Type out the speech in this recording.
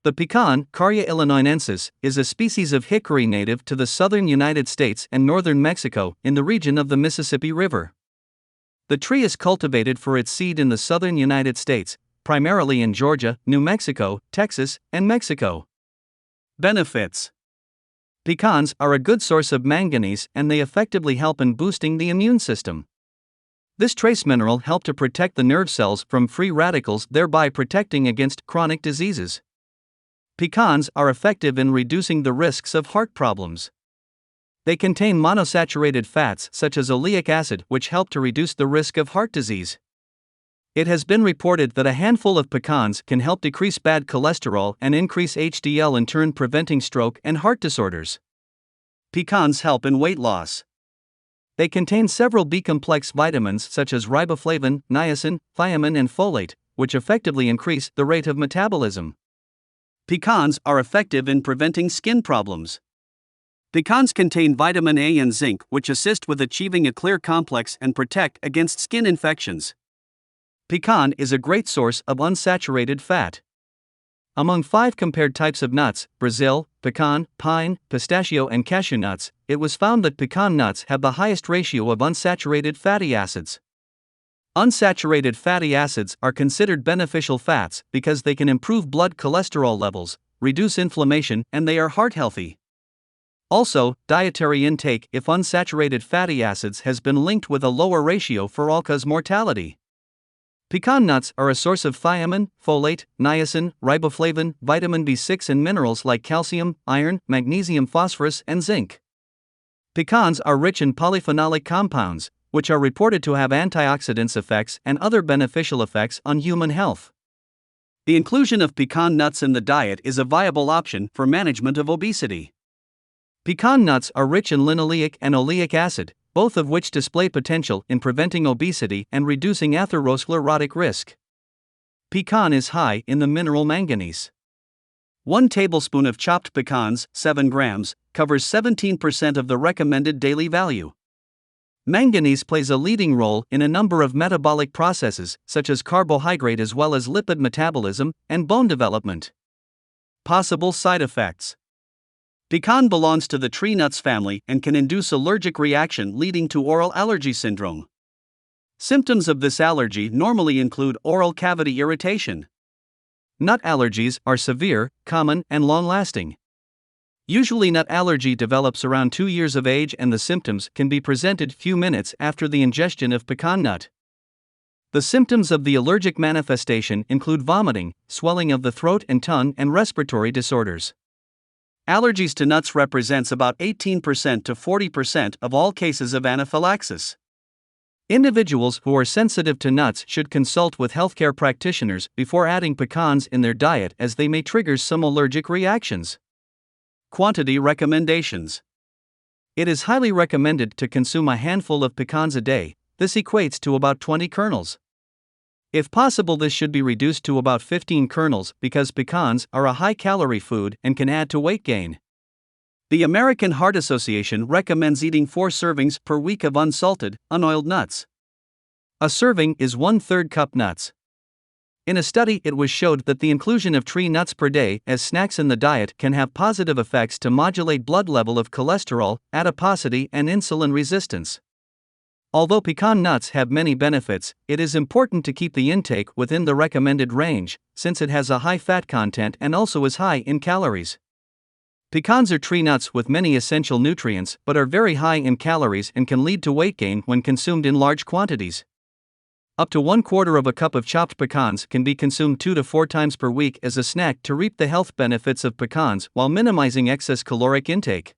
The pecan, Carya illinoinensis, is a species of hickory native to the southern United States and northern Mexico in the region of the Mississippi River. The tree is cultivated for its seed in the southern United States, primarily in Georgia, New Mexico, Texas, and Mexico. Benefits: pecans are a good source of manganese and they effectively help in boosting the immune system. This trace mineral helps to protect the nerve cells from free radicals, thereby protecting against chronic diseases. Pecans are effective in reducing the risks of heart problems. They contain monosaturated fats such as oleic acid, which help to reduce the risk of heart disease. It has been reported that a handful of pecans can help decrease bad cholesterol and increase HDL, in turn preventing stroke and heart disorders. Pecans help in weight loss. They contain several B-complex vitamins such as riboflavin, niacin, thiamine and folate, which effectively increase the rate of metabolism. Pecans are effective in preventing skin problems. Pecans contain vitamin A and zinc, which assist with achieving a clear complex and protect against skin infections. Pecan is a great source of unsaturated fat. Among 5 compared types of nuts, Brazil, pecan, pine, pistachio and cashew nuts, it was found that pecan nuts have the highest ratio of unsaturated fatty acids. Unsaturated fatty acids are considered beneficial fats because they can improve blood cholesterol levels, reduce inflammation, and they are heart healthy. Also, dietary intake of unsaturated fatty acids has been linked with a lower ratio for all-cause mortality. Pecan nuts are a source of thiamine, folate, niacin, riboflavin, vitamin B6 and minerals like calcium, iron, magnesium, phosphorus, and zinc. Pecans are rich in polyphenolic compounds, which are reported to have antioxidants effects and other beneficial effects on human health. The inclusion of pecan nuts in the diet is a viable option for management of obesity. Pecan nuts are rich in linoleic and oleic acid, both of which display potential in preventing obesity and reducing atherosclerotic risk. Pecan is high in the mineral manganese. 1 tablespoon of chopped pecans, 7 grams, covers 17% of the recommended daily value. Manganese plays a leading role in a number of metabolic processes, such as carbohydrate as well as lipid metabolism and bone development. Possible side effects: pecan belongs to the tree nuts family and can induce allergic reaction leading to oral allergy syndrome. Symptoms of this allergy normally include oral cavity irritation. Nut allergies are severe, common, and long-lasting. Usually nut allergy develops around 2 years of age and the symptoms can be presented few minutes after the ingestion of pecan nut. The symptoms of the allergic manifestation include vomiting, swelling of the throat and tongue, and respiratory disorders. Allergies to nuts represents about 18% to 40% of all cases of anaphylaxis. Individuals who are sensitive to nuts should consult with healthcare practitioners before adding pecans in their diet, as they may trigger some allergic reactions. Quantity recommendations: it is highly recommended to consume a handful of pecans a day. This equates to about 20 kernels. If possible, this should be reduced to about 15 kernels because pecans are a high-calorie food and can add to weight gain. The American Heart Association recommends eating 4 servings per week of unsalted, unoiled nuts. A serving is 1/3 cup nuts. In a study, it was showed that the inclusion of tree nuts per day as snacks in the diet can have positive effects to modulate blood level of cholesterol, adiposity, and insulin resistance. Although pecan nuts have many benefits, it is important to keep the intake within the recommended range, since it has a high fat content and also is high in calories. Pecans are tree nuts with many essential nutrients but are very high in calories and can lead to weight gain when consumed in large quantities. Up to 1/4 cup of chopped pecans can be consumed 2 to 4 times per week as a snack to reap the health benefits of pecans while minimizing excess caloric intake.